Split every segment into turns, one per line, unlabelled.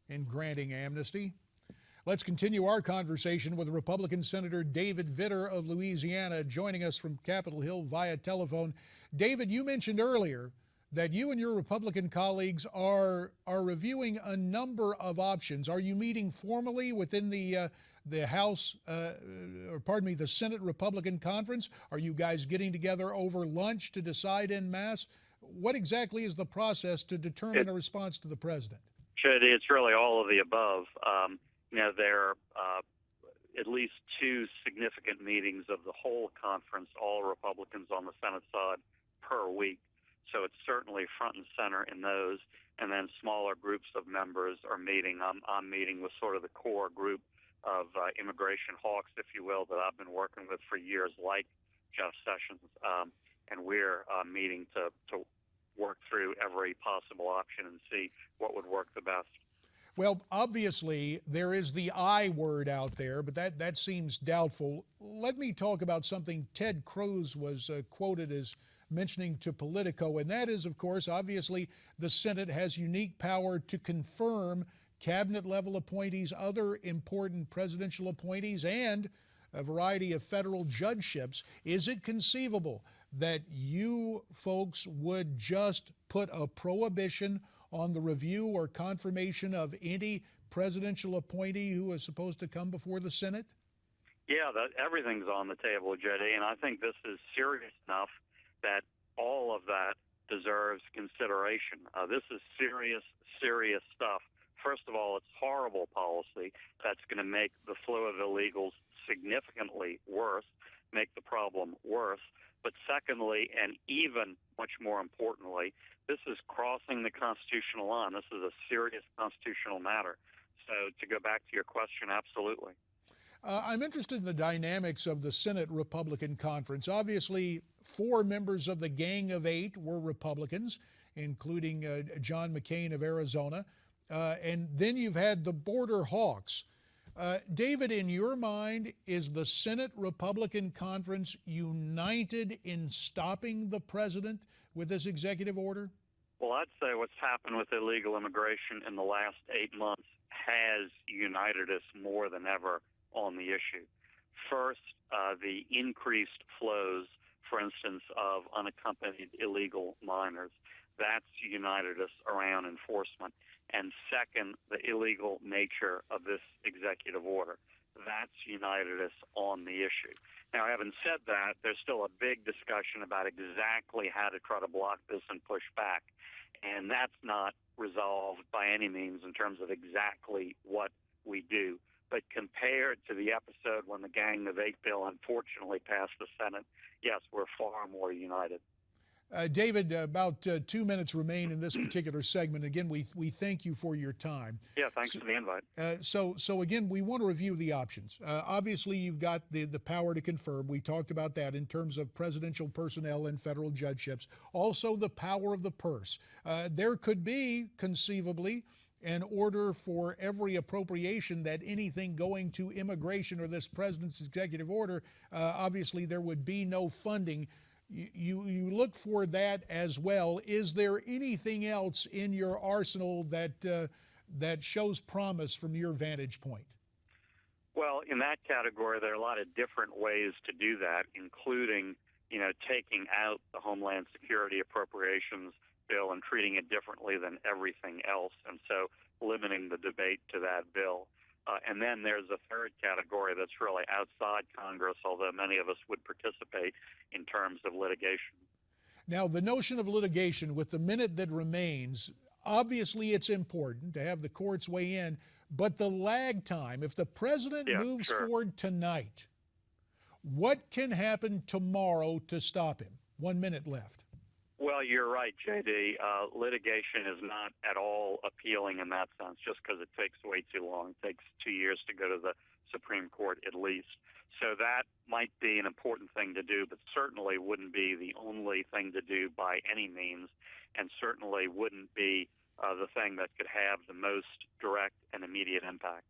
in granting amnesty. Let's continue our conversation with Republican Senator David Vitter of Louisiana, joining us from Capitol Hill via telephone. David, you mentioned earlier that you and your Republican colleagues are reviewing a number of options. Are you meeting formally within the House, the Senate Republican Conference? Are you guys getting together over lunch to decide en masse? What exactly is the process to determine a response to the president?
It's really all of the above. There are at least two significant meetings of the whole conference, all Republicans on the Senate side, per week. So it's certainly front and center in those. And then smaller groups of members are meeting. I'm meeting with sort of the core group of immigration hawks, if you will, that I've been working with for years, like Jeff Sessions. And we're meeting to work through every possible option and see what would work the best.
Well, obviously, there is the I word out there, but that seems doubtful. Let me talk about something Ted Cruz was quoted as mentioning to Politico, and that is, of course, obviously, the Senate has unique power to confirm cabinet-level appointees, other important presidential appointees, and a variety of federal judgeships. Is it conceivable that you folks would just put a prohibition on the review or confirmation of any presidential appointee who is supposed to come before the Senate?
Yeah, everything's on the table, JD, and I think this is serious enough that all of that deserves consideration. This is serious stuff. First of all, it's horrible policy that's going to make the flow of illegals significantly worse, make the problem worse. But secondly, and even much more importantly, this is crossing the constitutional line. This is a serious constitutional matter. So to go back to your question, absolutely.
I'm interested in the dynamics of the Senate Republican Conference. Obviously, 4 members of the Gang of 8 were Republicans, including John McCain of Arizona. And then you've had the border hawks. David, in your mind, is the Senate Republican Conference united in stopping the president with this executive order?
Well, I'd say what's happened with illegal immigration in the last 8 months has united us more than ever on the issue. First, the increased flows, for instance, of unaccompanied illegal minors. That's united us around enforcement. And second, the illegal nature of this executive order. That's united us on the issue. Now, having said that, there's still a big discussion about exactly how to try to block this and push back. And that's not resolved by any means in terms of exactly what we do. But compared to the episode when the Gang of 8 bill unfortunately passed the Senate, yes, we're far more united.
David, about 2 minutes remain in this particular segment. Again, we thank you for your time.
Yeah, thanks for the invite.
So again, we want to review the options. Obviously, you've got the power to confirm. We talked about that in terms of presidential personnel and federal judgeships. Also, the power of the purse. There could be, conceivably, an order for every appropriation that anything going to immigration or this president's executive order, obviously there would be no funding. You look for that as well. Is there anything else in your arsenal that shows promise from your vantage point?
Well, in that category, there are a lot of different ways to do that, including, taking out the Homeland Security Appropriations bill and treating it differently than everything else, and so limiting the debate to that bill. And then there's a third category that's really outside Congress, although many of us would participate in terms of litigation.
Now, the notion of litigation, with the minute that remains, obviously it's important to have the courts weigh in, but the lag time, if the president moves forward tonight, what can happen tomorrow to stop him? 1 minute left.
Well, you're right, JD. Litigation is not at all appealing in that sense, just because it takes way too long. It takes 2 years to go to the Supreme Court at least. So that might be an important thing to do, but certainly wouldn't be the only thing to do by any means, and certainly wouldn't be the thing that could have the most direct and immediate impact.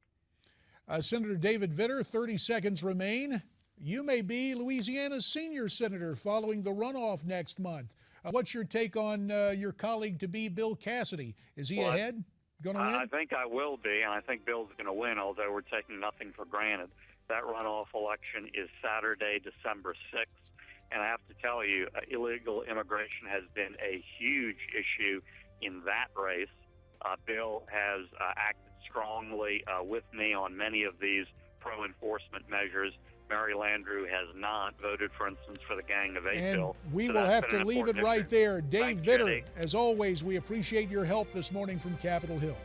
Senator David Vitter, 30 seconds remain. You may be Louisiana's senior senator following the runoff next month. What's your take on your colleague-to-be, Bill Cassidy? Is he ahead? going to win?
I think I will be, and I think Bill's going to win, although we're taking nothing for granted. That runoff election is Saturday, December 6th. And I have to tell you, illegal immigration has been a huge issue in that race. Bill has acted strongly with me on many of these pro-enforcement measures. Mary Landrieu has not voted, for instance, for the Gang of Eight
And
bill.
we
So
will
that's
have
been
to
an
leave it
important
right
issue.
there. Dave
Thanks,
Vitter,
Jenny.
as always, we appreciate your help this morning from Capitol Hill.